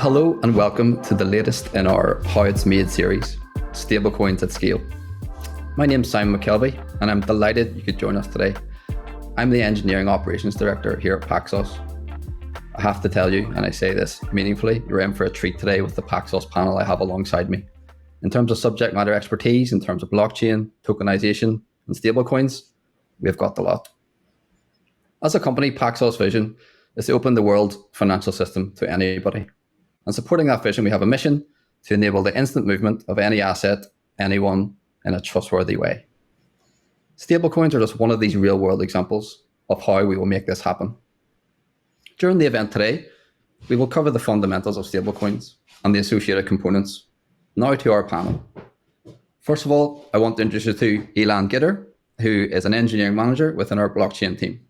Hello and welcome to the latest in our How It's Made series, Stablecoins at Scale. My name's Simon Mckelvey and I'm delighted you could join us today. I'm the Engineering Operations Director here at Paxos. I have to tell you, and I say this meaningfully, you're in for a treat today with the Paxos panel I have alongside me. In terms of subject matter expertise, in terms of blockchain, tokenization, and stablecoins, we've got the lot. As a company, Paxos' vision is to open the world's financial system to anybody. And supporting that vision, we have a mission to enable the instant movement of any asset, anyone, in a trustworthy way. Stablecoins are just one of these real-world examples of how we will make this happen. During the event today, we will cover the fundamentals of stablecoins and the associated components. Now to our panel. First of all, I want to introduce you to Ilan Gitter, who is an engineering manager within our blockchain team.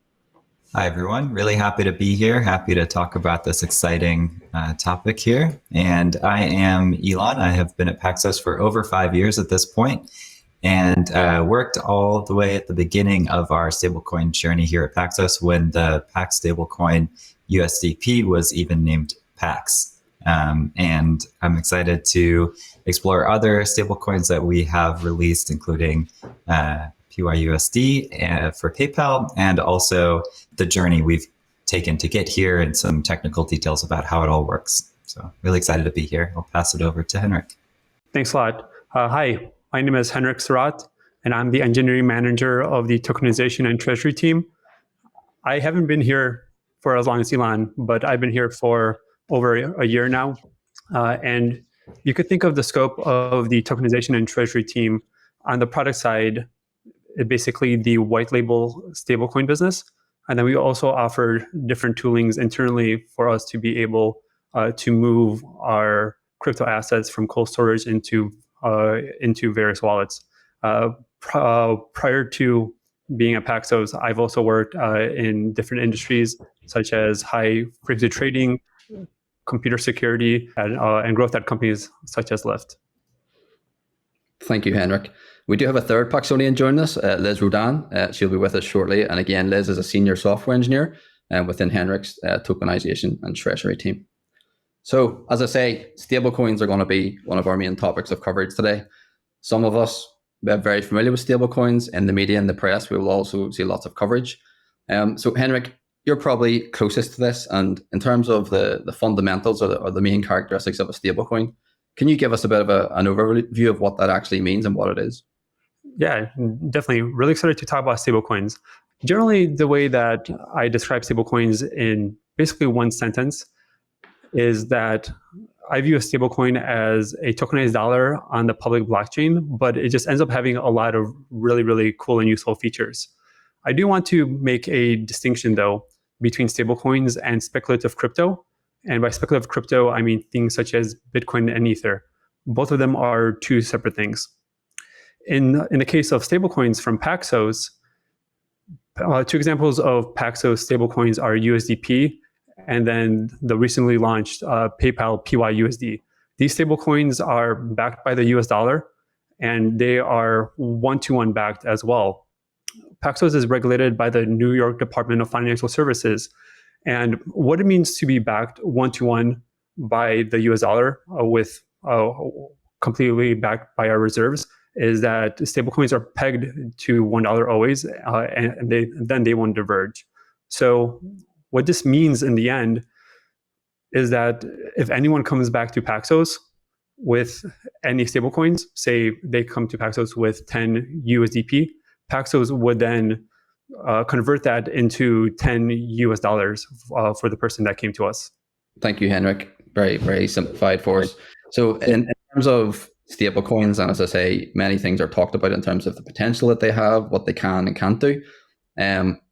Hi, everyone. Really happy to be here. Happy to talk about this exciting topic here. And I am Ilan. I have been at Paxos for over 5 years at this point and worked all the way at the beginning of our stablecoin journey here at Paxos when the Pax stablecoin USDP was even named Pax. And I'm excited to explore other stablecoins that we have released, including PYUSD for PayPal, and also the journey we've taken to get here and some technical details about how it all works. So really excited to be here. I'll pass it over to Henryk. Thanks a lot. Hi, my name is Henryk Sarat, and I'm the engineering manager of the tokenization and treasury team. I haven't been here for as long as Ilan, but I've been here for over a year now. And you could think of the scope of the tokenization and treasury team on the product side, basically the white label stablecoin business. And then we also offer different toolings internally for us to be able to move our crypto assets from cold storage into various wallets. Prior to being at Paxos, I've also worked in different industries such as high frequency trading, computer security, and growth at companies such as Lyft. Thank you, Henryk. We do have a third Paxonian joining us, Liz Rodan. She'll be with us shortly. And again, Liz is a senior software engineer within Henryk's tokenization and treasury team. So as I say, stablecoins are going to be one of our main topics of coverage today. Some of us are very familiar with stablecoins in the media and the press. We will also see lots of coverage. So Henryk, you're probably closest to this. And in terms of the fundamentals or the main characteristics of a stablecoin, can you give us a bit of an overview of what that actually means and what it is? Yeah, definitely. Really excited to talk about stablecoins. Generally, the way that I describe stablecoins in basically one sentence is that I view a stablecoin as a tokenized dollar on the public blockchain, but it just ends up having a lot of really, really cool and useful features. I do want to make a distinction, though, between stablecoins and speculative crypto. And by speculative crypto, I mean things such as Bitcoin and Ether. Both of them are two separate things. In the case of stablecoins from Paxos, two examples of Paxos stablecoins are USDP and then the recently launched PayPal PYUSD. These stablecoins are backed by the US dollar and they are one-to-one backed as well. Paxos is regulated by the New York Department of Financial Services. And what it means to be backed one-to-one by the US dollar with completely backed by our reserves is that stablecoins are pegged to $1 always, and they won't diverge. So what this means in the end is that if anyone comes back to Paxos with any stablecoins, say they come to Paxos with 10 USDP, Paxos would then convert that into 10 US dollars for the person that came to us. Thank you, Henryk. Very, very simplified for us. So in terms of stablecoins, and as I say, many things are talked about in terms of the potential that they have, what they can and can't do.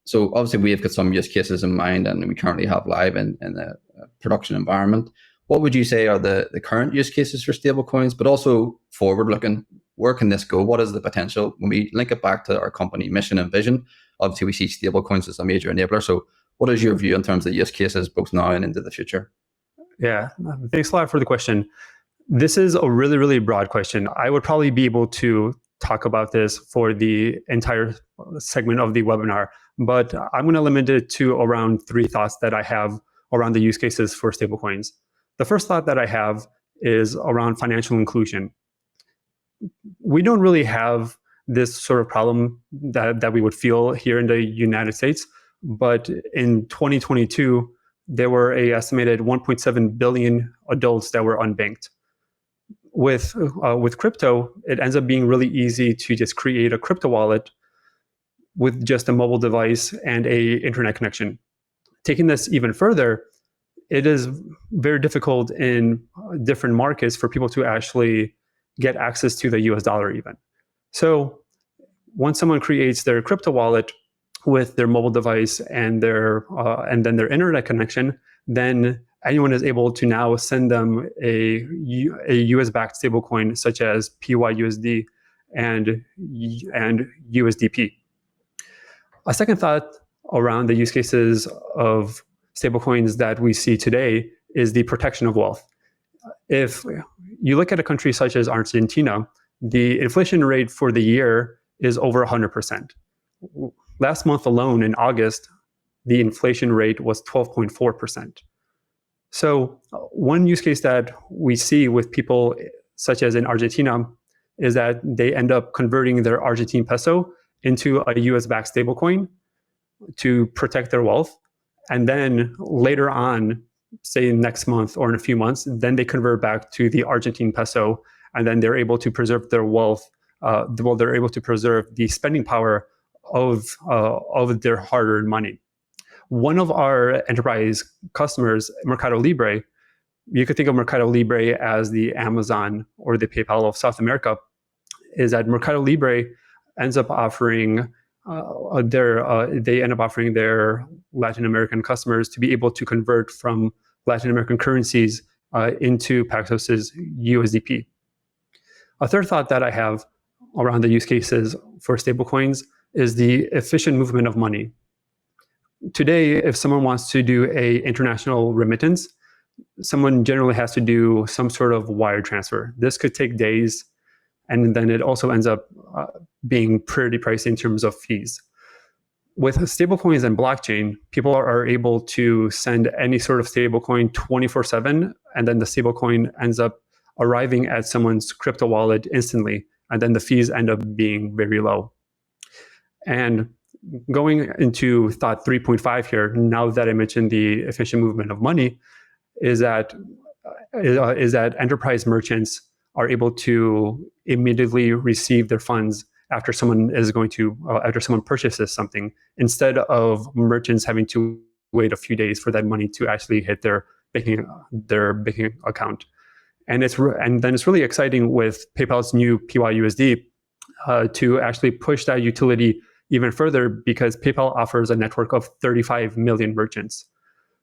So obviously we've got some use cases in mind and we currently have live in the production environment. What would you say are the current use cases for stablecoins, but also forward looking? Where can this go? What is the potential? When we link it back to our company mission and vision, obviously we see stablecoins as a major enabler. So what is your view in terms of use cases both now and into the future? Yeah, thanks a lot for the question. This is a really, really broad question. I would probably be able to talk about this for the entire segment of the webinar, but I'm going to limit it to around 3 thoughts that I have around the use cases for stablecoins. The first thought that I have is around financial inclusion. We don't really have this sort of problem that we would feel here in the United States, but in 2022, there were an estimated 1.7 billion adults that were unbanked. With crypto, it ends up being really easy to just create a crypto wallet with just a mobile device and a internet connection. Taking this even further, it is very difficult in different markets for people to actually get access to the US dollar even. So once someone creates their crypto wallet with their mobile device and then their internet connection, then anyone is able to now send them a US-backed stablecoin such as PYUSD and USDP. A second thought around the use cases of stablecoins that we see today is the protection of wealth. If you look at a country such as Argentina, the inflation rate for the year is over 100%. Last month alone, in August, the inflation rate was 12.4%. So one use case that we see with people such as in Argentina is that they end up converting their Argentine peso into a US-backed stablecoin to protect their wealth. And then later on, say next month or in a few months, then they convert back to the Argentine peso, and then they're able to preserve their wealth. They're able to preserve the spending power of their hard-earned money. One of our enterprise customers, Mercado Libre, you could think of Mercado Libre as the Amazon or the PayPal of South America, is that Mercado Libre ends up offering their Latin American customers to be able to convert from Latin American currencies into Paxos' USDP. A third thought that I have around the use cases for stablecoins is the efficient movement of money. Today, if someone wants to do an international remittance, someone generally has to do some sort of wire transfer. This could take days, and then it also ends up being pretty pricey in terms of fees. With stablecoins and blockchain, people are able to send any sort of stablecoin 24/7, and then the stablecoin ends up arriving at someone's crypto wallet instantly, and then the fees end up being very low. And going into thought 3.5 here, now that I mentioned the efficient movement of money, is that enterprise merchants are able to immediately receive their funds after someone purchases something, instead of merchants having to wait a few days for that money to actually hit their banking account. And then it's really exciting with PayPal's new PYUSD to actually push that utility even further, because PayPal offers a network of 35 million merchants.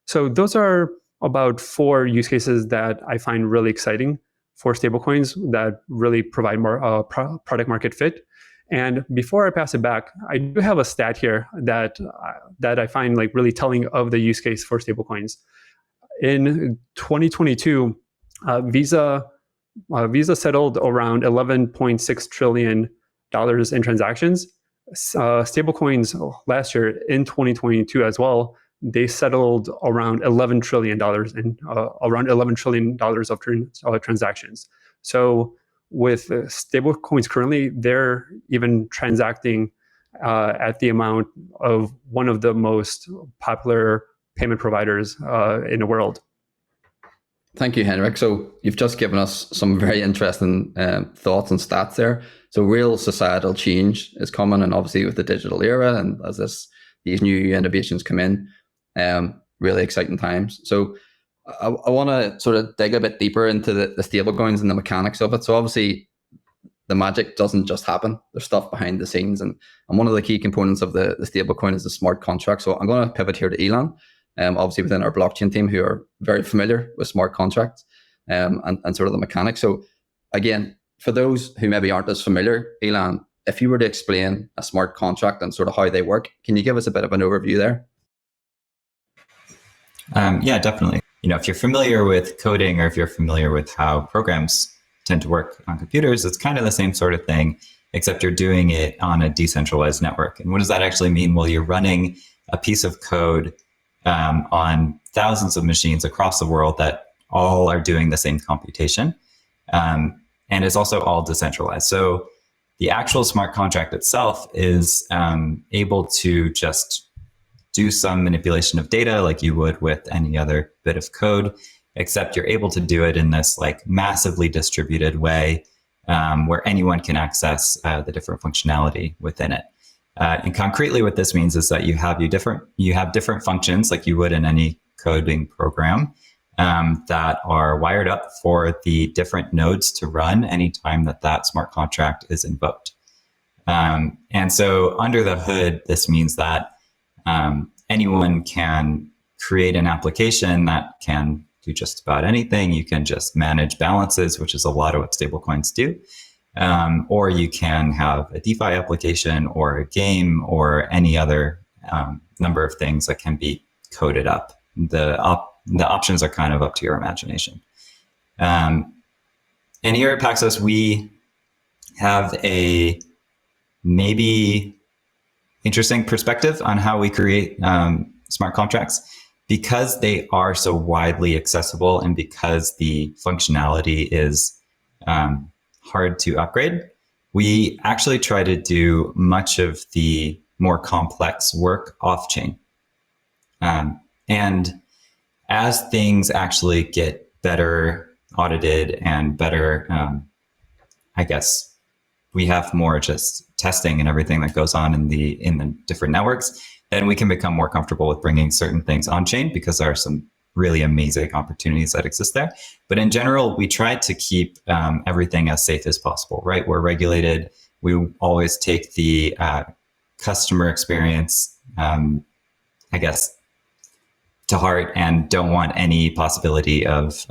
So those are about 4 use cases that I find really exciting for stablecoins that really provide more product market fit. And before I pass it back, I do have a stat here that I find like really telling of the use case for stablecoins. In 2022, Visa settled around $11.6 trillion in transactions. Stablecoins last year in 2022 as well, they settled around $11 trillion of transactions. So with stablecoins currently, they're even transacting at the amount of one of the most popular payment providers in the world. Thank you, Henryk. So you've just given us some very interesting thoughts and stats there. So real societal change is coming, and obviously with the digital era, and as these new innovations come in, really exciting times. So I want to sort of dig a bit deeper into the stablecoins and the mechanics of it. So obviously the magic doesn't just happen. There's stuff behind the scenes, and one of the key components of the stablecoin is the smart contract. So I'm going to pivot here to Ilan. Obviously within our blockchain team, who are very familiar with smart contracts and sort of the mechanics. So again, for those who maybe aren't as familiar, Ilan, if you were to explain a smart contract and sort of how they work, can you give us a bit of an overview there? Yeah, definitely. If you're familiar with coding, or if you're familiar with how programs tend to work on computers, it's kind of the same sort of thing, except you're doing it on a decentralized network. And what does that actually mean? Well, you're running a piece of code on thousands of machines across the world that all are doing the same computation. And it's also all decentralized. So the actual smart contract itself is able to just do some manipulation of data like you would with any other bit of code, except you're able to do it in this like massively distributed way where anyone can access the different functionality within it. And concretely what this means is that you have different functions like you would in any coding program that are wired up for the different nodes to run anytime that smart contract is invoked. And so under the hood, this means that anyone can create an application that can do just about anything. You can just manage balances, which is a lot of what stablecoins do. Or you can have a DeFi application or a game or any other number of things that can be coded up. The options are kind of up to your imagination. And here at Paxos, we have a maybe interesting perspective on how we create smart contracts. Because they are so widely accessible and because the functionality is hard to upgrade, we actually try to do much of the more complex work off-chain. And as things actually get better audited and better, I guess we have more just testing and everything that goes on in the different networks, then we can become more comfortable with bringing certain things on-chain because there are some really amazing opportunities that exist there. But in general, we try to keep everything as safe as possible, right? We're regulated. We always take the customer experience, I guess, to heart and don't want any possibility of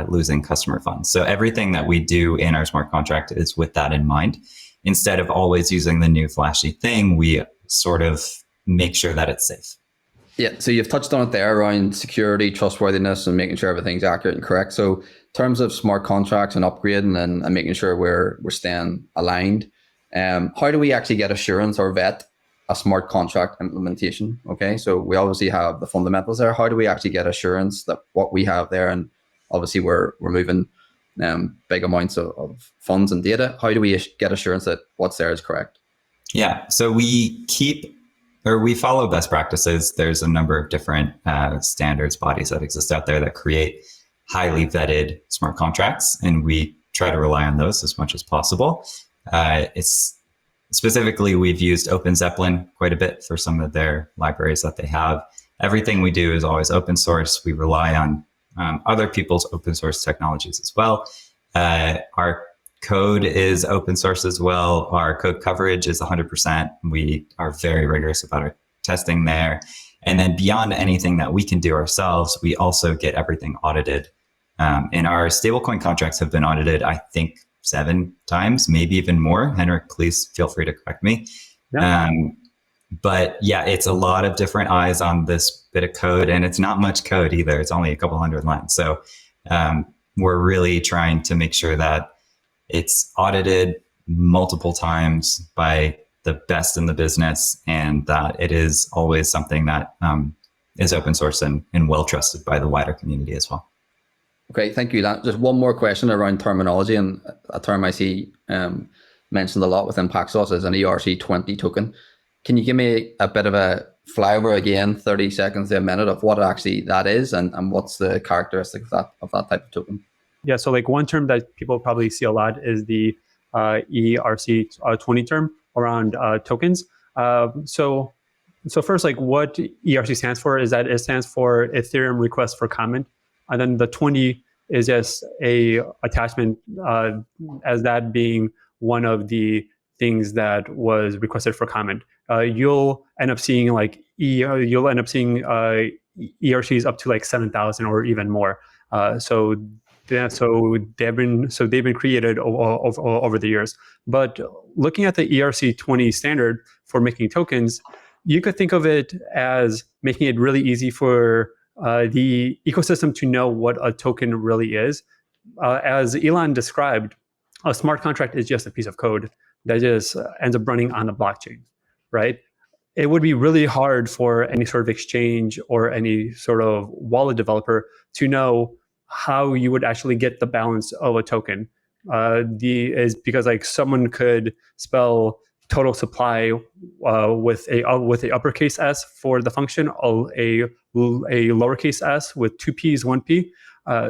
losing customer funds. So everything that we do in our smart contract is with that in mind. Instead of always using the new flashy thing, we sort of make sure that it's safe. Yeah, so you've touched on it there around security, trustworthiness, and making sure everything's accurate and correct. So in terms of smart contracts and upgrading and making sure we're staying aligned, how do we actually get assurance or vet a smart contract implementation? Okay, so we obviously have the fundamentals there. How do we actually get assurance that what we have there, and obviously we're moving big amounts of funds and data, how do we get assurance that what's there is correct? Yeah, so we follow best practices. There's a number of different standards bodies that exist out there that create highly vetted smart contracts, and we try to rely on those as much as possible. Specifically, we've used OpenZeppelin quite a bit for some of their libraries that they have. Everything we do is always open source. We rely on other people's open source technologies as well. Our code is open source as well. Our code coverage is 100%. We are very rigorous about our testing there. And then beyond anything that we can do ourselves, we also get everything audited. And our stablecoin contracts have been audited, I think, 7 times, maybe even more. Henryk, please feel free to correct me. Yeah. But yeah, it's a lot of different eyes on this bit of code, and it's not much code either. It's only a couple hundred lines. So we're really trying to make sure that it's audited multiple times by the best in the business, and that it is always something that is open source and well trusted by the wider community as well. Okay, thank you, Ilan. Just one more question around terminology, and a term I see mentioned a lot within Paxos is an ERC20 token. Can you give me a bit of a flavor again, 30 seconds to a minute, of what actually that is and what's the characteristic of that type of token? Yeah, so like one term that people probably see a lot is the ERC20 term around tokens. So first, like what ERC stands for is that it stands for Ethereum request for comment. And then the 20 is just a attachment as that being one of the things that was requested for comment. You'll end up seeing ERCs up to like 7,000 or even more. So they've been created over the years. But looking at the ERC20 standard for making tokens, you could think of it as making it really easy for the ecosystem to know what a token really is. As Ilan described, a smart contract is just a piece of code that just ends up running on the blockchain, right? It would be really hard for any sort of exchange or any sort of wallet developer to know how you would actually get the balance of a token. Is because like someone could spell total supply with a uppercase s for the function, a lowercase s with two p's, one p.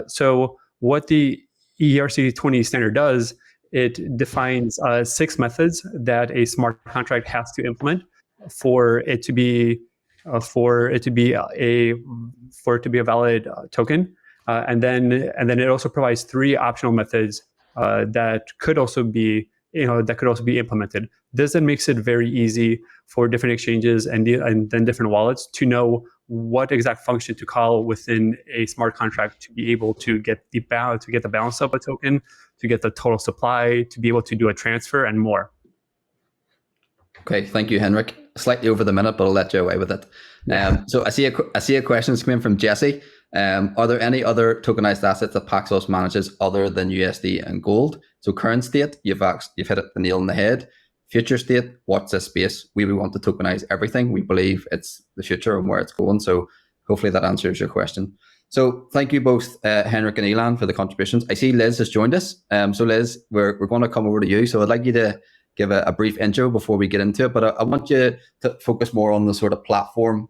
So what the ERC20 standard does, it defines 6 methods that a smart contract has to implement for it to be a valid token, and then it also provides 3 optional methods that could also be implemented. This then makes it very easy for different exchanges and then different wallets to know what exact function to call within a smart contract to be able to get the balance of a token, to get the total supply, to be able to do a transfer, and more. Okay, thank you, Henryk. Slightly over the minute, but I'll let you away with it. So I see a question come in from Jesse. Are there any other tokenized assets that Paxos manages other than USD and gold? So current state, you've hit it the nail on the head. Future state, watch this space. We want to tokenize everything. We believe it's the future and where it's going. So hopefully that answers your question. So thank you both, Henryk and Ilan, for the contributions. I see Liz has joined us. So Liz, we're going to come over to you. So I'd like you to give a brief intro before we get into it. But I want you to focus more on the sort of platform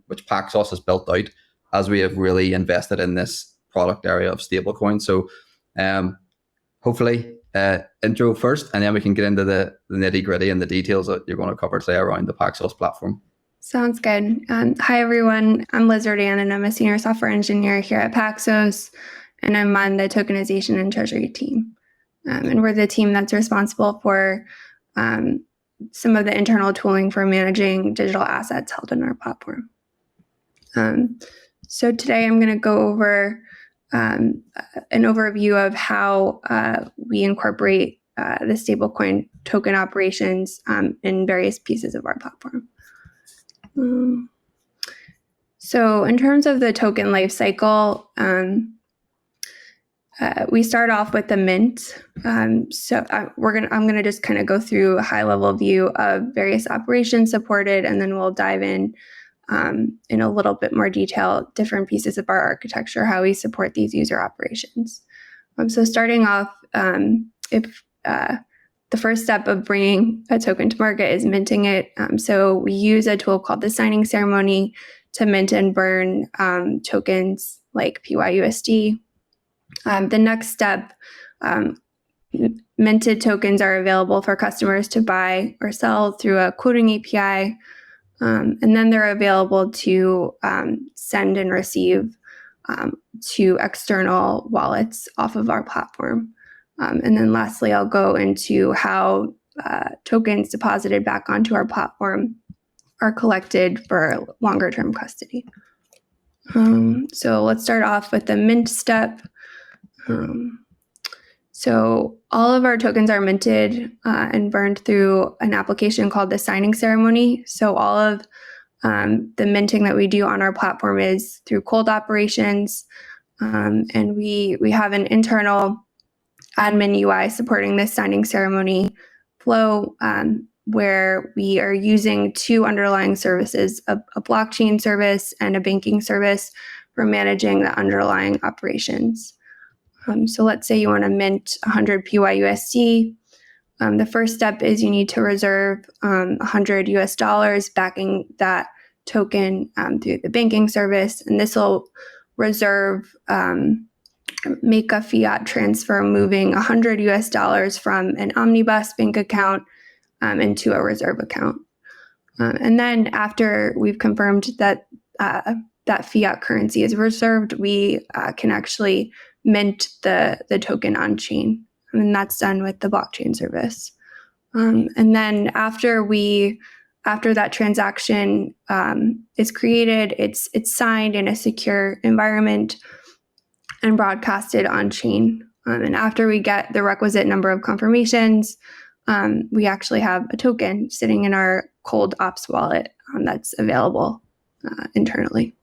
which Paxos has built out, as we have really invested in this product area of stablecoin. So hopefully intro first, and then we can get into the nitty gritty and the details that you're going to cover today around the Paxos platform. Sounds good. Hi, everyone. I'm Liz Rodan, and I'm a senior software engineer here at Paxos, and I'm on the tokenization and treasury team. And we're the team that's responsible for some of the internal tooling for managing digital assets held on our platform. So today I'm going to go over an overview of how we incorporate the stablecoin token operations in various pieces of our platform. So in terms of the token lifecycle, we start off with the mint. I'm going to just kind of go through a high level view of various operations supported, and then we'll dive in a little bit more detail, different pieces of our architecture, how we support these user operations. So starting off, if the first step of bringing a token to market is minting it. So we use a tool called the signing ceremony to mint and burn tokens like PYUSD. The next step, minted tokens are available for customers to buy or sell through a quoting API. And then they're available to send and receive to external wallets off of our platform. And then lastly, I'll go into how tokens deposited back onto our platform are collected for longer term custody. So let's start off with the mint step. So all of our tokens are minted and burned through an application called the signing ceremony. So all of the minting that we do on our platform is through cold operations. And we have an internal admin UI supporting this signing ceremony flow, where we are using 2 underlying services, a blockchain service and a banking service, for managing the underlying operations. So let's say you want to mint 100 PYUSD. The first step is you need to reserve $100 backing that token through the banking service. And this will make a fiat transfer moving $100 from an omnibus bank account into a reserve account. And then after we've confirmed that that fiat currency is reserved, we can actually mint the token on chain, and that's done with the blockchain service. And then after that transaction is created, it's signed in a secure environment and broadcasted on chain. And after we get the requisite number of confirmations, we actually have a token sitting in our cold ops wallet that's available internally.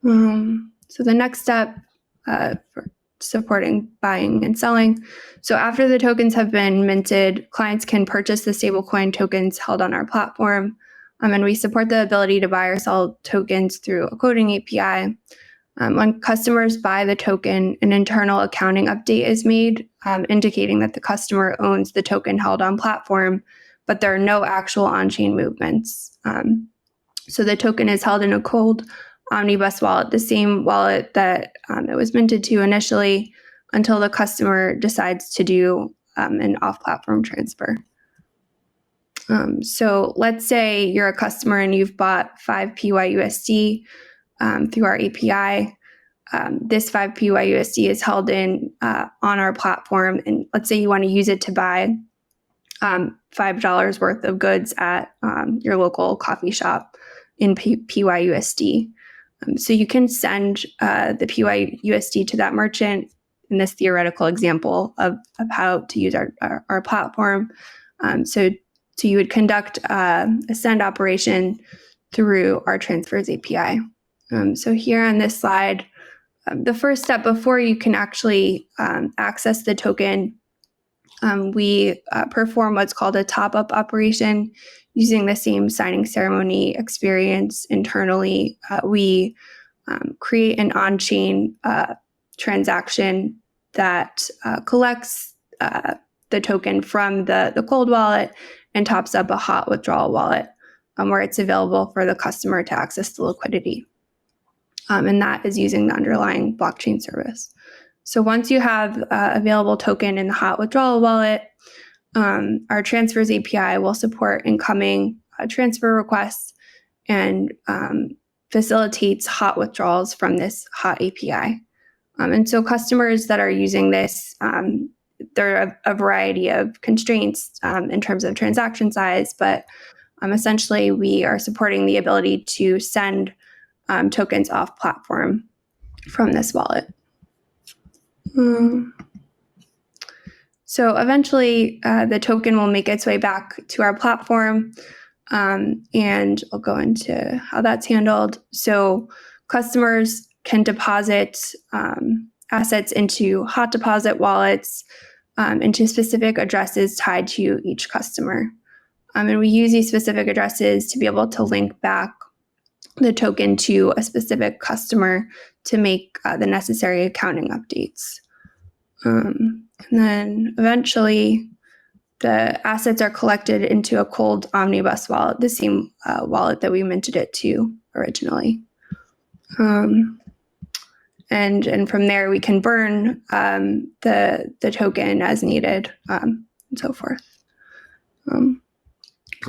So the next step for supporting buying and selling. So after the tokens have been minted, clients can purchase the stablecoin tokens held on our platform. And we support the ability to buy or sell tokens through a quoting API. When customers buy the token, an internal accounting update is made, indicating that the customer owns the token held on platform, but there are no actual on-chain movements. So the token is held in a cold omnibus wallet, the same wallet that it was minted to initially, until the customer decides to do an off-platform transfer. So let's say you're a customer and you've bought 5 PYUSD through our API. This 5 PYUSD is held in on our platform, and let's say you want to use it to buy $5 worth of goods at your local coffee shop in PYUSD. So you can send the PYUSD to that merchant in this theoretical example of how to use our platform. So you would conduct a send operation through our transfers API. So here on this slide, the first step before you can actually access the token, we perform what's called a top-up operation using the same signing ceremony experience internally. We create an on-chain transaction that collects the token from the cold wallet and tops up a hot withdrawal wallet where it's available for the customer to access the liquidity. And that is using the underlying blockchain service. So once you have available token in the hot withdrawal wallet, our transfers API will support incoming transfer requests and facilitates hot withdrawals from this hot API. And so customers that are using this, there are a variety of constraints in terms of transaction size, but essentially we are supporting the ability to send tokens off platform from this wallet. So eventually the token will make its way back to our platform, and I'll go into how that's handled. So customers can deposit assets into hot deposit wallets into specific addresses tied to each customer. And we use these specific addresses to be able to link back the token to a specific customer to make the necessary accounting updates. And then eventually the assets are collected into a cold omnibus wallet, the same wallet that we minted it to originally. And from there we can burn the token as needed, and so forth.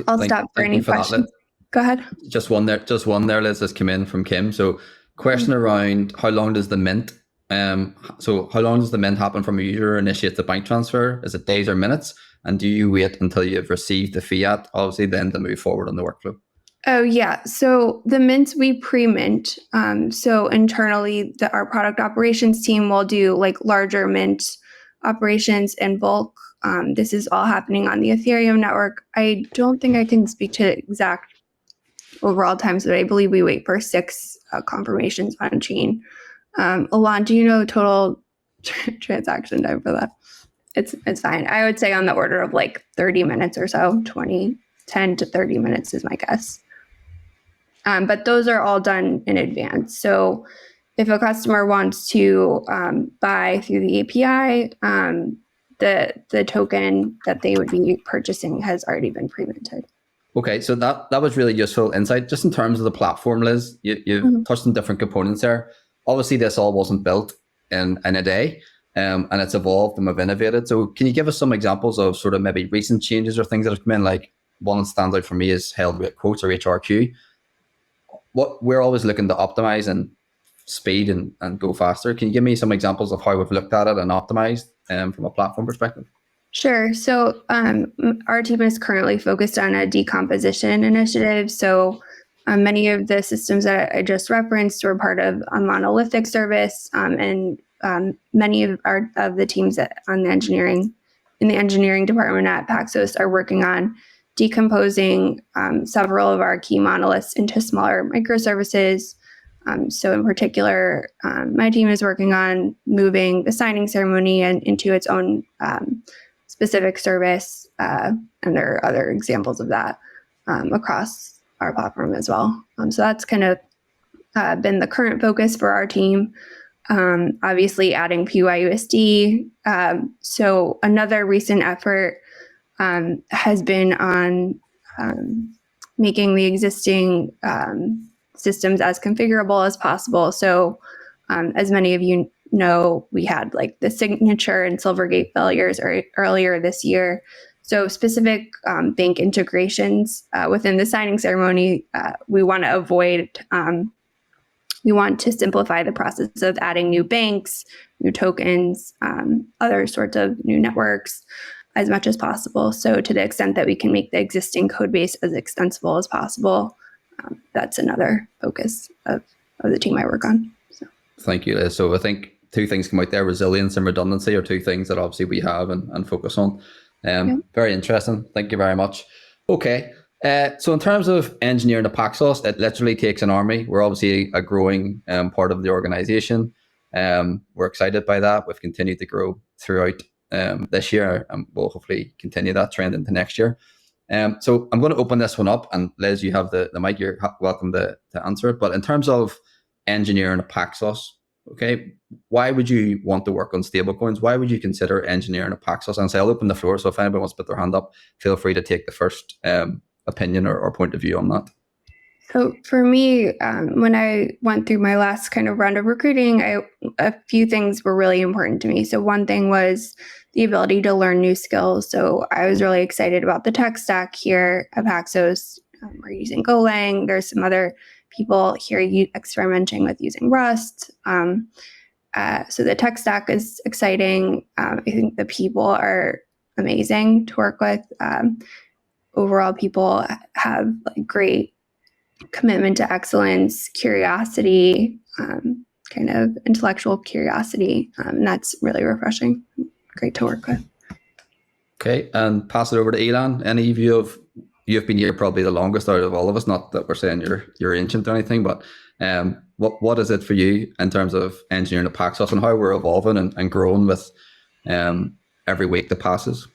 I'll stop for any questions. Go ahead. Just one there, Liz, has come in from Kim. So question around how long does the mint happen from a user initiates the bank transfer? Is it days or minutes? And do you wait until you've received the fiat, obviously, then to move forward on the workflow? Oh, yeah. So the mints we pre-mint. So internally, our product operations team will do like larger mint operations in bulk. This is all happening on the Ethereum network. I don't think I can speak to exact overall times, but I believe we wait for 6 confirmations on chain. Ilan, do you know total transaction time for that? It's fine. I would say on the order of like 30 minutes or so, 10 to 30 minutes is my guess. But those are all done in advance. So if a customer wants to buy through the API, the token that they would be purchasing has already been pre-minted. Okay, so that was really useful insight. Just in terms of the platform, Liz, you've touched on different components there. Obviously, this all wasn't built in a day, and it's evolved and we've innovated. So can you give us some examples of sort of maybe recent changes or things that have come in? Like one that stands out for me is held rate quotes or HRQ. What we're always looking to optimize and speed and go faster. Can you give me some examples of how we've looked at it and optimized from a platform perspective? Sure. So our team is currently focused on a decomposition initiative. So many of the systems that I just referenced were part of a monolithic service, and many of the teams in the engineering department at Paxos are working on decomposing several of our key monoliths into smaller microservices. So in particular, my team is working on moving the signing ceremony into its own specific service, and there are other examples of that across our platform as well. So that's kind of been the current focus for our team. Obviously, adding PYUSD. So another recent effort has been on making the existing systems as configurable as possible. So as many of you know, we had like the signature and Silvergate failures earlier this year. So specific bank integrations within the signing ceremony, we want to avoid. We want to simplify the process of adding new banks, new tokens, other sorts of new networks as much as possible. So to the extent that we can make the existing code base as extensible as possible, that's another focus of the team I work on. So. Thank you, Liz. So I think two things come out there: resilience and redundancy are two things that obviously we have and focus on. Very interesting. Thank you very much. Okay. So in terms of engineering the Paxos, it literally takes an army. We're obviously a growing part of the organization. We're excited by that. We've continued to grow throughout this year, and we'll hopefully continue that trend into next year. So I'm going to open this one up, and Liz, you have the mic. You're welcome to answer it. But in terms of engineering a Paxos, okay, why would you want to work on stablecoins? Why would you consider engineering a Paxos? And so I'll open the floor. So if anybody wants to put their hand up, feel free to take the first opinion or point of view on that. So for me, when I went through my last kind of round of recruiting, a few things were really important to me. So one thing was the ability to learn new skills. So I was really excited about the tech stack here at Paxos. We're using Golang. There's some other people here experimenting with using Rust. So the tech stack is exciting. I think the people are amazing to work with. Overall, people have like great commitment to excellence, curiosity, kind of intellectual curiosity. And that's really refreshing. Great to work with. Okay, and pass it over to Ilan. Any view of, you've been here probably the longest out of all of us, not that we're saying you're ancient or anything, but what is it for you in terms of engineering the Paxos and how we're evolving and growing with every week that passes?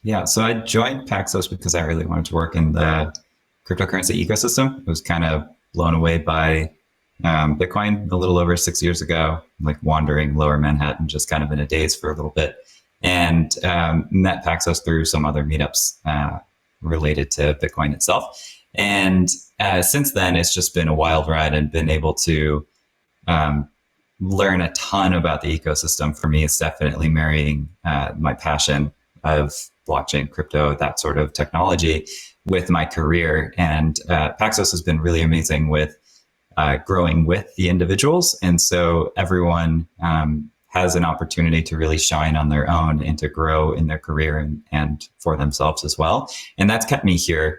Yeah, so I joined Paxos because I really wanted to work in the cryptocurrency ecosystem. I was kind of blown away by Bitcoin a little over 6 years ago, like wandering lower Manhattan, just kind of in a daze for a little bit, and met Paxos through some other meetups related to Bitcoin itself. And since then, it's just been a wild ride and been able to learn a ton about the ecosystem. For me, it's definitely marrying my passion of blockchain, crypto, that sort of technology with my career. And Paxos has been really amazing with growing with the individuals. And so everyone has an opportunity to really shine on their own and to grow in their career and for themselves as well. And that's kept me here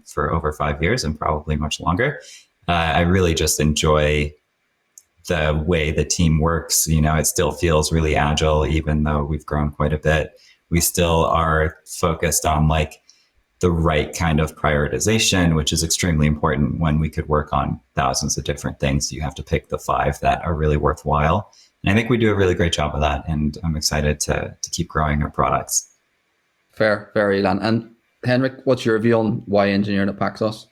for over 5 years and probably much longer. I really just enjoy the way the team works. You know, it still feels really agile, even though we've grown quite a bit. We still are focused on like the right kind of prioritization, which is extremely important when we could work on thousands of different things. You have to pick the 5 that are really worthwhile. And I think we do a really great job of that. And I'm excited to keep growing our products. Fair, Ilan. And Henryk, what's your view on why engineering at Paxos?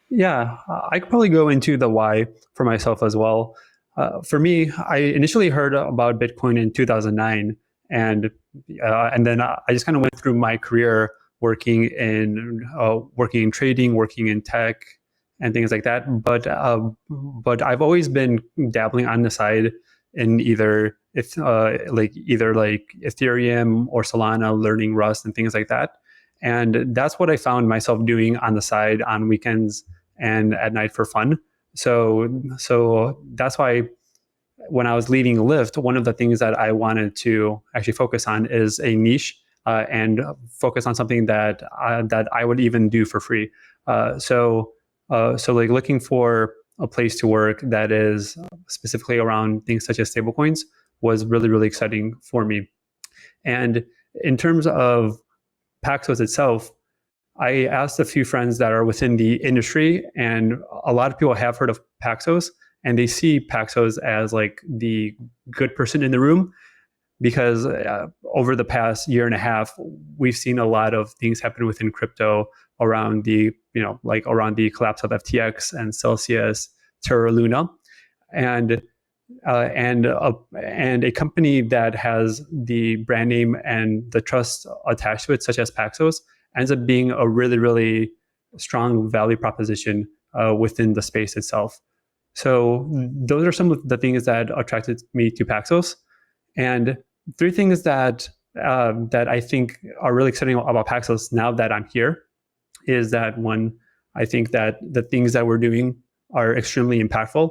Yeah, I could probably go into the why for myself as well. For me, I initially heard about Bitcoin in 2009. And then I just kind of went through my career working in trading, working in tech, and things like that. But I've always been dabbling on the side in either Ethereum or Solana, learning Rust and things like that. And that's what I found myself doing on the side on weekends and at night for fun. So that's why when I was leaving Lyft, one of the things that I wanted to actually focus on is a niche and focus on something that I would even do for free. So like looking for a place to work that is specifically around things such as stablecoins was really, really exciting for me. And in terms of Paxos itself, I asked a few friends that are within the industry, and a lot of people have heard of Paxos, and they see Paxos as like the good person in the room, because over the past year and a half, we've seen a lot of things happen within crypto around the collapse of FTX and Celsius, Terra Luna, and a company that has the brand name and the trust attached to it, such as Paxos, ends up being a really, really strong value proposition within the space itself. So those are some of the things that attracted me to Paxos. And three things that I think are really exciting about Paxos now that I'm here is that, one, I think that the things that we're doing are extremely impactful.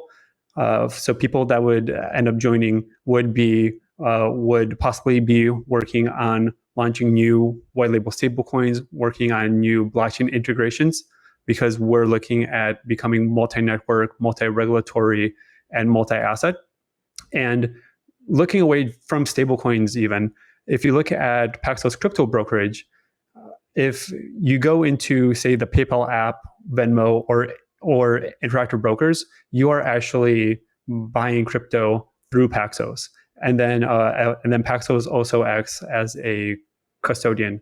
So people that would end up joining would possibly be working on launching new white label stablecoins, working on new blockchain integrations, because we're looking at becoming multi-network, multi-regulatory, and multi-asset. And looking away from stablecoins even, if you look at Paxos crypto brokerage, if you go into, say, the PayPal app, Venmo, or Interactive Brokers, you are actually buying crypto through Paxos. And then Paxos also acts as a custodian.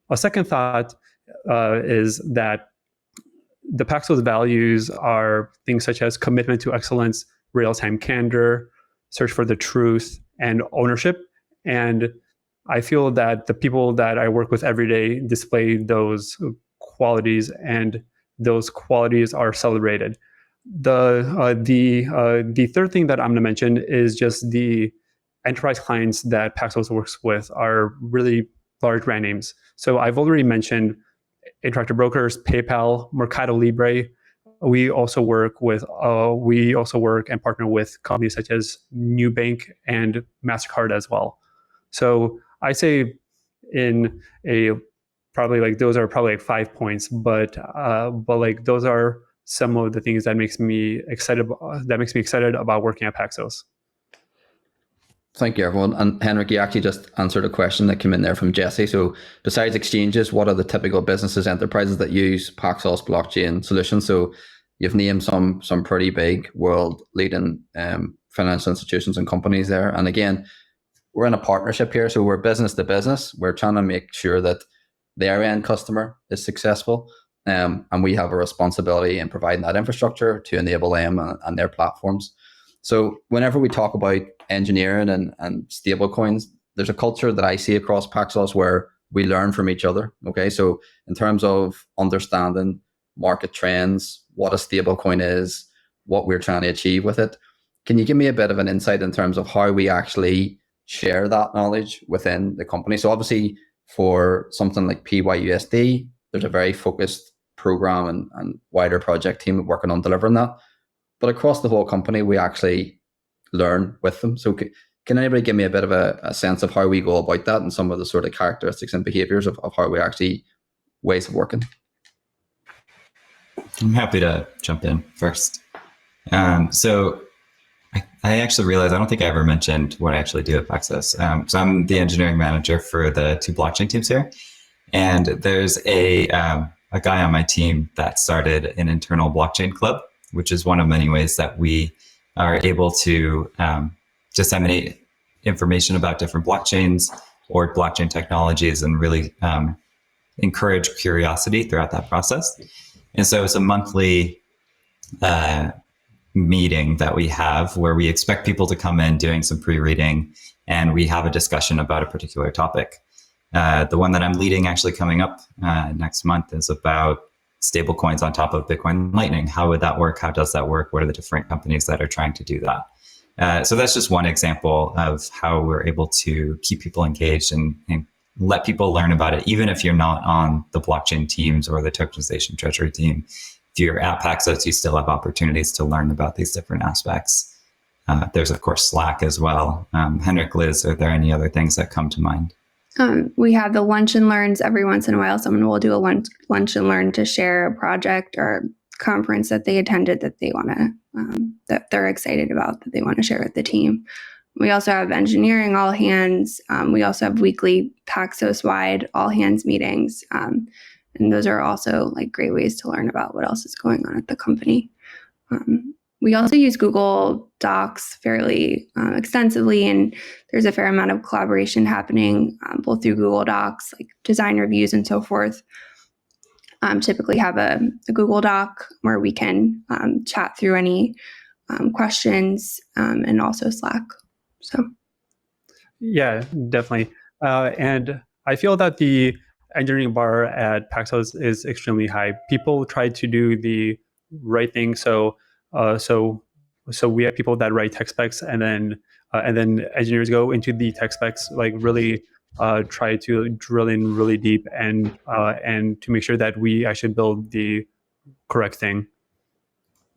A second thought is that the Paxos values are things such as commitment to excellence, real-time candor, search for the truth, and ownership. And I feel that the people that I work with every day display those qualities, and those qualities are celebrated. The third thing that I'm going to mention is just the enterprise clients that Paxos works with are really large brand names. So I've already mentioned Interactive Brokers, PayPal, Mercado Libre. We also work and partner with companies such as Nubank and MasterCard as well. So I say in a probably like those are probably like 5 points, but like those are some of the things that makes me excited about working at Paxos. Thank you, everyone. And Henryk, you actually just answered a question that came in there from Jesse. So besides exchanges, what are the typical businesses, enterprises that use Paxos blockchain solutions? So you've named some pretty big world-leading financial institutions and companies there. And again, we're in a partnership here. So we're business to business. We're trying to make sure that their end customer is successful. And we have a responsibility in providing that infrastructure to enable them and their platforms. So whenever we talk about engineering and stable coins, there's a culture that I see across Paxos where we learn from each other. Okay, so in terms of understanding market trends, what a stable coin is, what we're trying to achieve with it, can you give me a bit of an insight in terms of how we actually share that knowledge within the company? So obviously for something like PYUSD, there's a very focused program and wider project team working on delivering that. But across the whole company, we actually learn with them. So can anybody give me a bit of a sense of how we go about that and some of the sort of characteristics and behaviors of how we actually, ways of working? I'm happy to jump in first. So I actually realized I don't think I ever mentioned what I actually do at Paxos. So I'm the engineering manager for the two blockchain teams here. And there's a guy on my team that started an internal blockchain club, which is one of many ways that we are able to disseminate information about different blockchains or blockchain technologies and really encourage curiosity throughout that process. And so it's a monthly meeting that we have where we expect people to come in doing some pre-reading, and we have a discussion about a particular topic. The one that I'm leading actually coming up next month is about stablecoins on top of Bitcoin Lightning. How would that work? How does that work? What are the different companies that are trying to do that? So that's just one example of how we're able to keep people engaged and let people learn about it, even if you're not on the blockchain teams or the tokenization treasury team. If you're at Paxos, you still have opportunities to learn about these different aspects. There's, of course, Slack as well. Henryk, Liz, are there any other things that come to mind? We have the lunch and learns every once in a while. Someone will do a lunch and learn to share a project or conference that they attended that they want to, that they're excited about, that they want to share with the team. We also have engineering all hands. We also have weekly Paxos-wide all hands meetings. And those are also like great ways to learn about what else is going on at the company. We also use Google Docs fairly extensively, and there's a fair amount of collaboration happening both through Google Docs, like design reviews and so forth. typically have a Google Doc where we can chat through any questions, and also Slack. So, yeah, definitely. And I feel that the engineering bar at Paxos is extremely high. People try to do the right thing. So we have people that write tech specs, and then engineers go into the tech specs, like really try to drill in really deep and to make sure that we actually build the correct thing.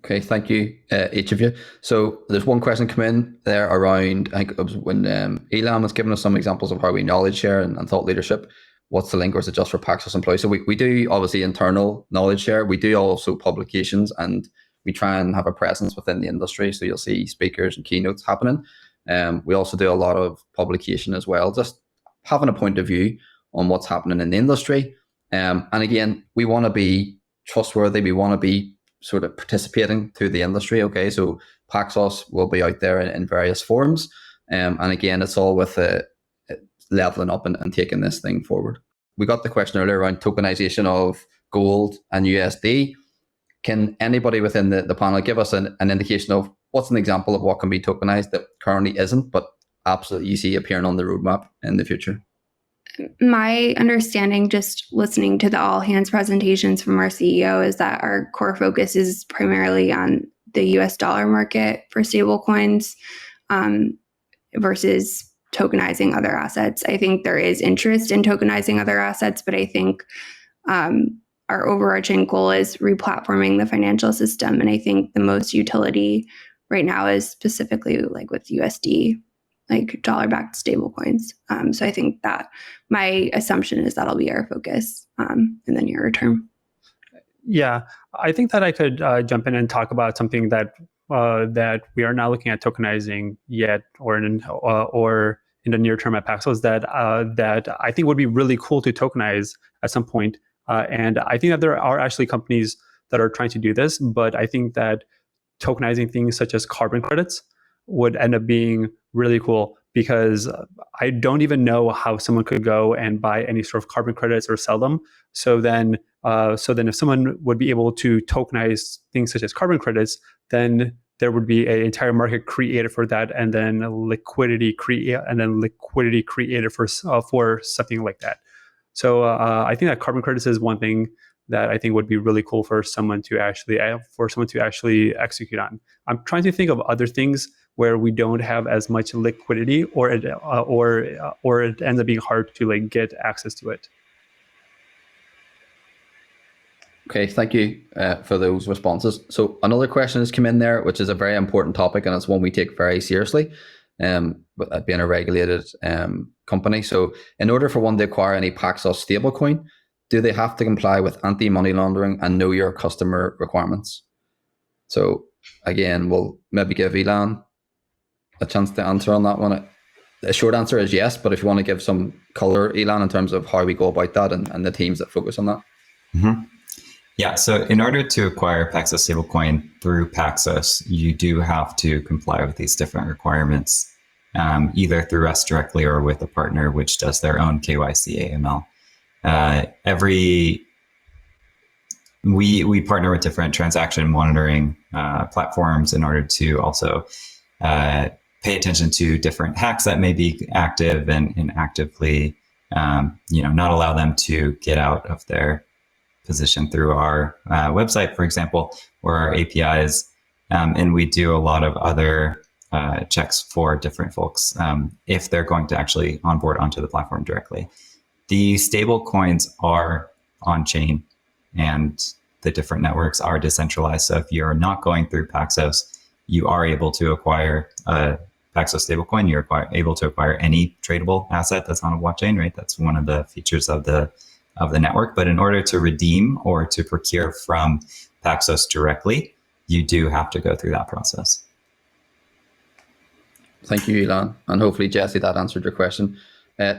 Okay, thank you, each of you. So there's one question come in there around, I think it was when Ilan was giving us some examples of how we knowledge share and thought leadership. What's the link, or is it just for Paxos employees? So we do obviously internal knowledge share. We do also publications, and we try and have a presence within the industry. So you'll see speakers and keynotes happening. We also do a lot of publication as well, just having a point of view on what's happening in the industry. And again, we want to be trustworthy. We want to be sort of participating through the industry. Okay, so Paxos will be out there in various forms. And again, it's all with leveling up and taking this thing forward. We got the question earlier around tokenization of gold and USD. Can anybody within the panel give us an indication of what's an example of what can be tokenized that currently isn't, but absolutely you see appearing on the roadmap in the future? My understanding, just listening to the all hands presentations from our CEO, is that our core focus is primarily on the US dollar market for stablecoins versus tokenizing other assets. I think there is interest in tokenizing other assets, but I think our overarching goal is replatforming the financial system. And I think the most utility right now is specifically like with USD, like dollar-backed stablecoins. So I think that my assumption is that'll be our focus in the nearer term. Yeah, I think that I could jump in and talk about something that we are not looking at tokenizing yet, or in the near term at Paxos, that I think would be really cool to tokenize at some point. And I think that there are actually companies that are trying to do this, but I think that tokenizing things such as carbon credits would end up being really cool, because I don't even know how someone could go and buy any sort of carbon credits or sell them. So then if someone would be able to tokenize things such as carbon credits, then there would be an entire market created for that, and then liquidity created for something like that. So I think that carbon credits is one thing that I think would be really cool for someone to actually execute on. I'm trying to think of other things where we don't have as much liquidity, or it ends up being hard to like get access to it. Okay, thank you for those responses. So another question has come in there, which is a very important topic, and it's one we take very seriously, with being a regulated company. So in order for one to acquire any Paxos stablecoin, do they have to comply with anti-money laundering and know your customer requirements? So again, we'll maybe give Ilan a chance to answer on that one. The short answer is yes, but if you want to give some color, Ilan, in terms of how we go about that and the teams that focus on that. Mm-hmm. Yeah, so in order to acquire Paxos stablecoin through Paxos, you do have to comply with these different requirements, either through us directly or with a partner which does their own KYC AML. We partner with different transaction monitoring platforms in order to also pay attention to different hacks that may be active and actively, not allow them to get out of their position through our website, for example, or our APIs. And we do a lot of other checks for different folks if they're going to actually onboard onto the platform directly. The stable coins are on chain and the different networks are decentralized. So if you're not going through Paxos, you are able to acquire a Paxos stablecoin. You're able to acquire any tradable asset that's on a blockchain, right? That's one of the features of the network. But in order to redeem or to procure from Paxos directly, you do have to go through that process. Thank you, Ilan. And hopefully, Jesse, that answered your question.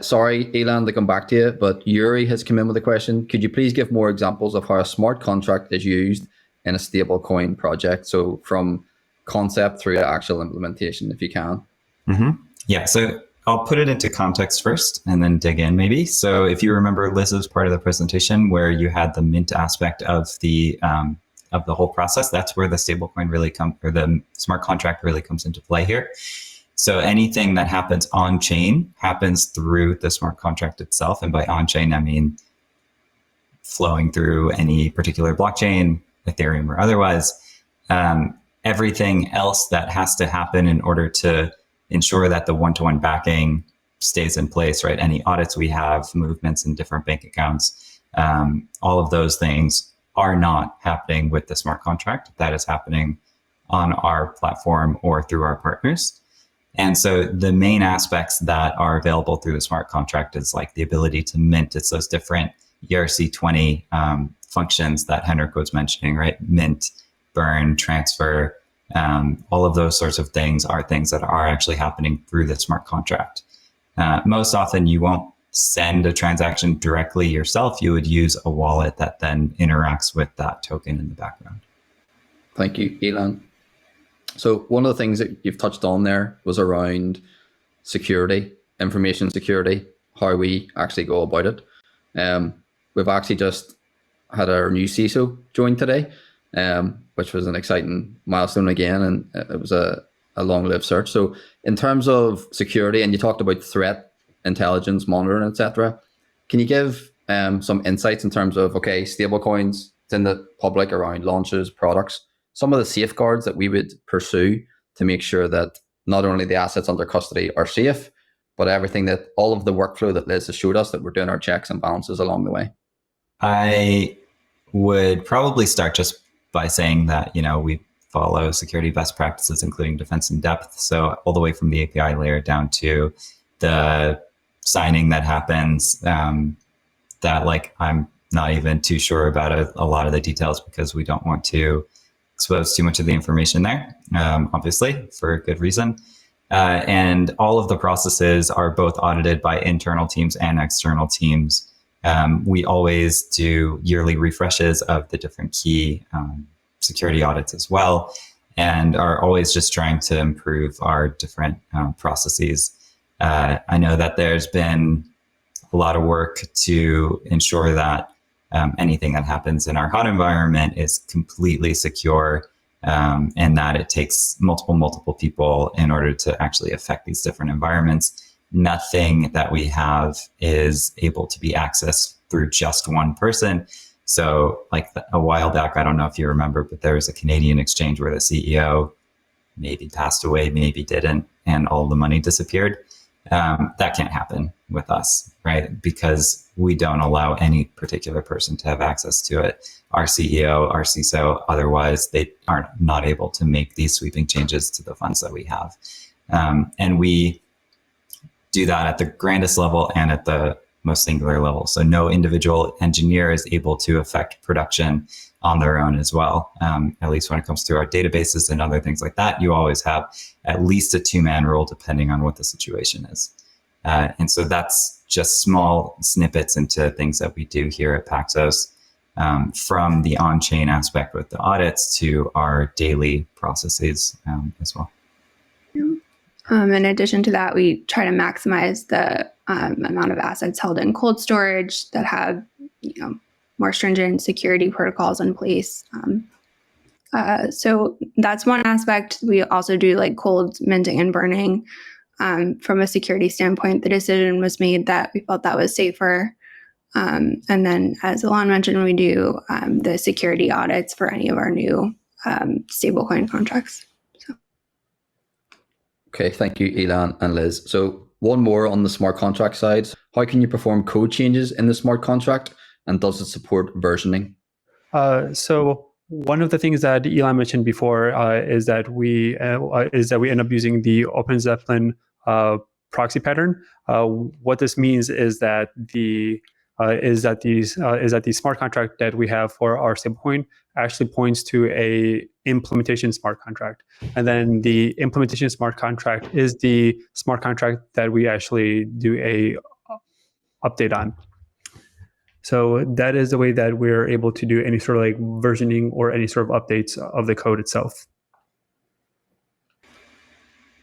Sorry, Ilan, to come back to you, but Yuri has come in with a question. Could you please give more examples of how a smart contract is used in a stablecoin project? So from concept through to actual implementation, if you can. Mm-hmm. Yeah, so I'll put it into context first and then dig in maybe. So if you remember Liz's part of the presentation where you had the mint aspect of the whole process, that's where the stablecoin really or the smart contract really comes into play here. So anything that happens on chain happens through the smart contract itself. And by on chain, I mean flowing through any particular blockchain, Ethereum or otherwise. Everything else that has to happen in order to ensure that the one-to-one backing stays in place, right? Any audits we have, movements in different bank accounts, all of those things are not happening with the smart contract. That is happening on our platform or through our partners. And so the main aspects that are available through the smart contract is like the ability to mint. It's those different ERC20 functions that Henryk was mentioning, right? Mint, burn, transfer, all of those sorts of things are things that are actually happening through the smart contract. Most often you won't send a transaction directly yourself. You would use a wallet that then interacts with that token in the background. Thank you, Ilan. So one of the things that you've touched on there was around security, information security, how we actually go about it. We've actually just had our new CISO join today, which was an exciting milestone again, and it was a long-lived search. So in terms of security, and you talked about threat intelligence monitoring, etc., can you give some insights in terms of, okay, stablecoins, it's in the public around launches, products, some of the safeguards that we would pursue to make sure that not only the assets under custody are safe, but everything that all of the workflow that Liz has showed us, that we're doing our checks and balances along the way? I would probably start just by saying that, we follow security best practices, including defense in depth. So all the way from the API layer down to the signing that happens, that like I'm not even too sure about a lot of the details because we don't want to expose too much of the information there, obviously, for a good reason. And all of the processes are both audited by internal teams and external teams. We always do yearly refreshes of the different key security audits as well, and are always just trying to improve our different processes. I know that there's been a lot of work to ensure that anything that happens in our hot environment is completely secure, and that it takes multiple people in order to actually affect these different environments. Nothing that we have is able to be accessed through just one person. So like a while back, I don't know if you remember, but there was a Canadian exchange where the CEO maybe passed away, maybe didn't, and all the money disappeared. That can't happen with us, right? Because we don't allow any particular person to have access to it. Our CEO, our CISO, otherwise they are not able to make these sweeping changes to the funds that we have. And we do that at the grandest level and at the most singular level. So no individual engineer is able to affect production on their own as well. At least when it comes to our databases and other things like that, you always have at least a two-man rule depending on what the situation is. And so that's just small snippets into things that we do here at Paxos, from the on-chain aspect with the audits to our daily processes as well. In addition to that, we try to maximize the amount of assets held in cold storage that have, more stringent security protocols in place. So that's one aspect. We also do like cold minting and burning. From a security standpoint, the decision was made that we felt that was safer. And then, as Ilan mentioned, we do the security audits for any of our new stablecoin contracts. Okay, thank you, Ilan and Liz. So one more on the smart contract side. How can you perform code changes in the smart contract, and does it support versioning? So one of the things that Ilan mentioned before is that we end up using the OpenZeppelin proxy pattern. What this means is that the smart contract that we have for our stablecoin actually points to a implementation smart contract, and then the implementation smart contract is the smart contract that we actually do a update on. So that is the way that we're able to do any sort of like versioning or any sort of updates of the code itself.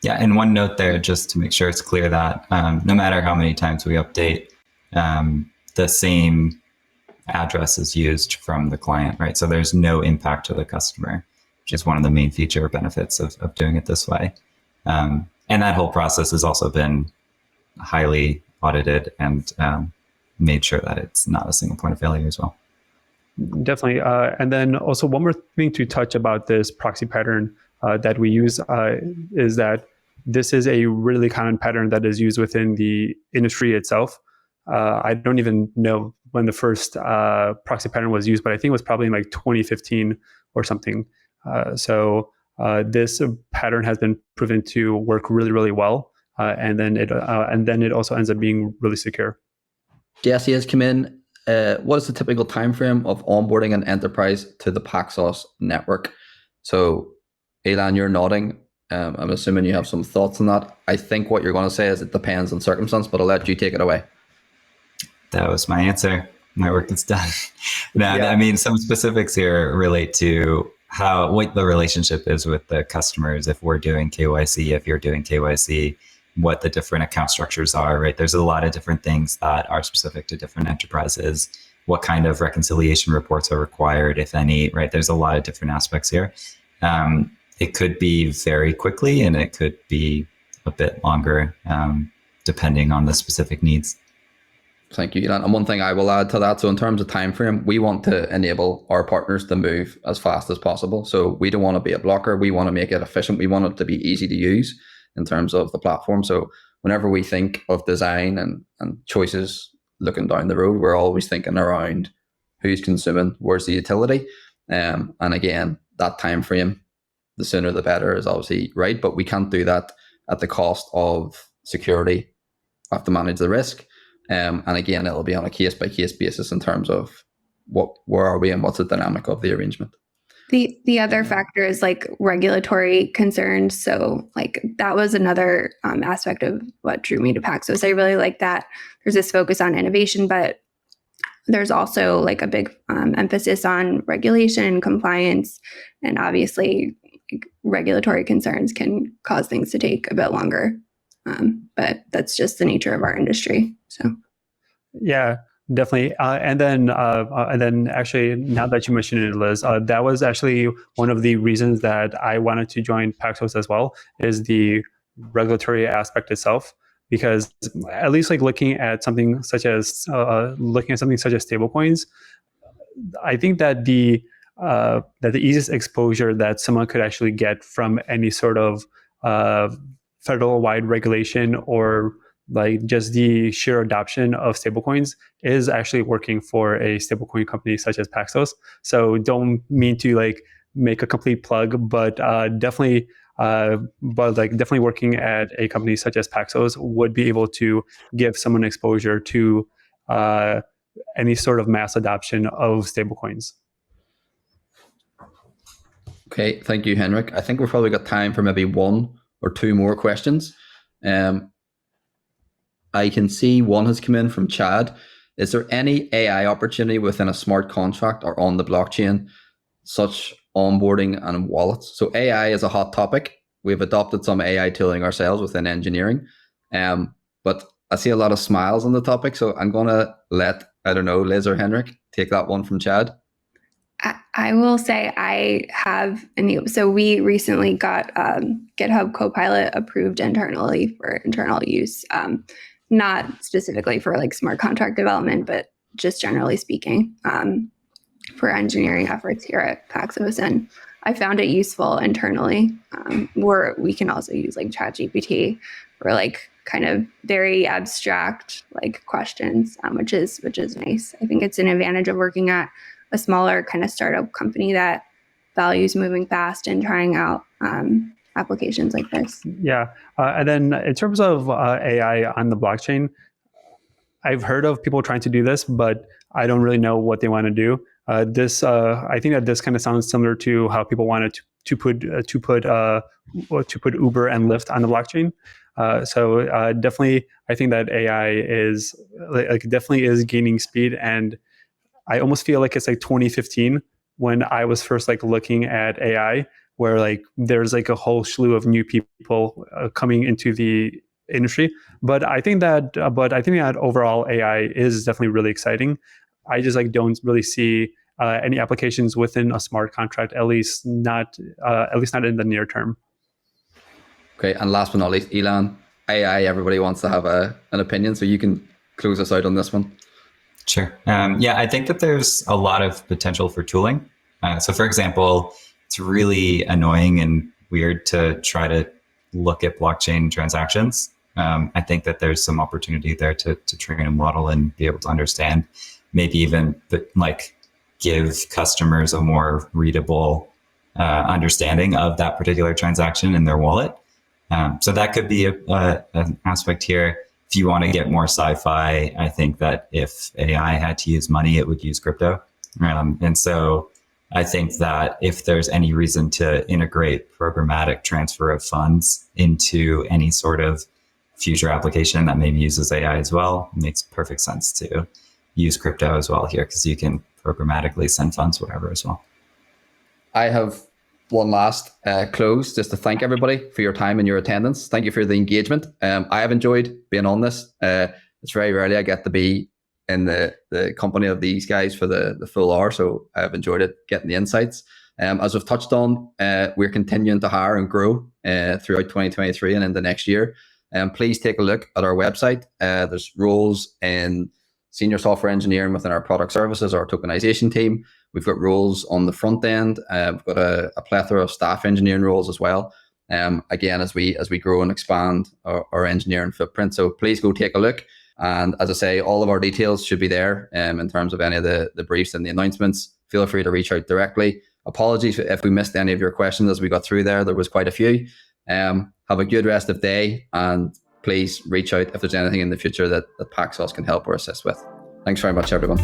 Yeah, and one note there, just to make sure it's clear that no matter how many times we update, the same address is used from the client, right? So there's no impact to the customer, which is one of the main feature benefits of doing it this way. And that whole process has also been highly audited and made sure that it's not a single point of failure as well. Definitely. And then also one more thing to touch about this proxy pattern that we use is that this is a really common pattern that is used within the industry itself. I don't even know when the first proxy pattern was used, but I think it was probably in like 2015 or something. So this pattern has been proven to work really, really well, and then it also ends up being really secure. Jesse has come in. What is the typical time frame of onboarding an enterprise to the Paxos network? So, Ilan, you're nodding. I'm assuming you have some thoughts on that. I think what you're going to say is it depends on circumstance, but I'll let you take it away. That was my answer. My work is done. I mean, some specifics here relate to what the relationship is with the customers. If we're doing KYC, if you're doing KYC, what the different account structures are, right? There's a lot of different things that are specific to different enterprises. What kind of reconciliation reports are required, if any, right? There's a lot of different aspects here. It could be very quickly and it could be a bit longer, depending on the specific needs. Thank you, Ilan. And one thing I will add to that, so in terms of time frame, we want to enable our partners to move as fast as possible. So we don't want to be a blocker. We want to make it efficient. We want it to be easy to use in terms of the platform. So whenever we think of design and choices looking down the road, we're always thinking around who's consuming, where's the utility. And again, that time frame, the sooner the better is obviously right, but we can't do that at the cost of security. We have to manage the risk. And again, it'll be on a case-by-case basis in terms of where are we and what's the dynamic of the arrangement. The other factor is like regulatory concerns. So like that was another aspect of what drew me to Paxos. I really like that there's this focus on innovation, but there's also like a big emphasis on regulation and compliance. And obviously regulatory concerns can cause things to take a bit longer. But that's just the nature of our industry. So, yeah, definitely. And then actually, now that you mentioned it, Liz, that was actually one of the reasons that I wanted to join Paxos as well, is the regulatory aspect itself. Because at least like looking at something such as stablecoins, I think that the easiest exposure that someone could actually get from any sort of federal-wide regulation or like just the sheer adoption of stablecoins is actually working for a stablecoin company such as Paxos. So don't mean to like make a complete plug, but definitely working at a company such as Paxos would be able to give someone exposure to any sort of mass adoption of stablecoins. Okay, thank you, Henryk. I think we've probably got time for maybe one or two more questions. I can see one has come in from Chad. Is there any AI opportunity within a smart contract or on the blockchain, such onboarding and wallets? So AI is a hot topic. We've adopted some AI tooling ourselves within engineering, but I see a lot of smiles on the topic. So I'm going to let, I don't know, Liz or Henryk take that one from Chad. I will say I have so we recently got GitHub Copilot approved internally for internal use, not specifically for like smart contract development, but just generally speaking for engineering efforts here at Paxos. And I found it useful internally, where we can also use like ChatGPT for like kind of very abstract like questions, which is nice. I think it's an advantage of working at a smaller kind of startup company that values moving fast and trying out applications like this. Yeah. And then in terms of AI on the blockchain, I've heard of people trying to do this, but I don't really know what they want to do. I think that this kind of sounds similar to how people wanted to put Uber and Lyft on the blockchain. So definitely, I think that AI is definitely is gaining speed, and I almost feel like it's like 2015 when I was first like looking at AI, where like there's like a whole slew of new people coming into the industry. But I think that overall AI is definitely really exciting. I just like don't really see any applications within a smart contract, at least not in the near term. Okay, and last but not least, Ilan, AI, everybody wants to have an opinion, so you can close us out on this one. Sure. I think that there's a lot of potential for tooling. So for example, it's really annoying and weird to try to look at blockchain transactions. I think that there's some opportunity there to train a model and be able to understand, maybe even give customers a more readable understanding of that particular transaction in their wallet. So that could be an aspect here. If you want to get more sci-fi, I think that if AI had to use money, it would use crypto. And so I think that if there's any reason to integrate programmatic transfer of funds into any sort of future application that maybe uses AI as well, it makes perfect sense to use crypto as well here, because you can programmatically send funds wherever as well. I have one last close just to thank everybody for your time and your attendance. Thank you for the engagement. I have enjoyed being on this. It's very rarely I get to be in the company of these guys for the full hour, so I've enjoyed it, getting the insights. As we've touched on, we're continuing to hire and grow throughout 2023 and into next year. Please take a look at our website. There's roles in senior software engineering within our product services, our tokenization team. We've got roles on the front end. We've got a plethora of staff engineering roles as well. Again, as we grow and expand our engineering footprint. So please go take a look. And as I say, all of our details should be there in terms of any of the briefs and the announcements. Feel free to reach out directly. Apologies if we missed any of your questions as we got through there. There was quite a few. Have a good rest of the day, and please reach out if there's anything in the future that Paxos can help or assist with. Thanks very much, everyone.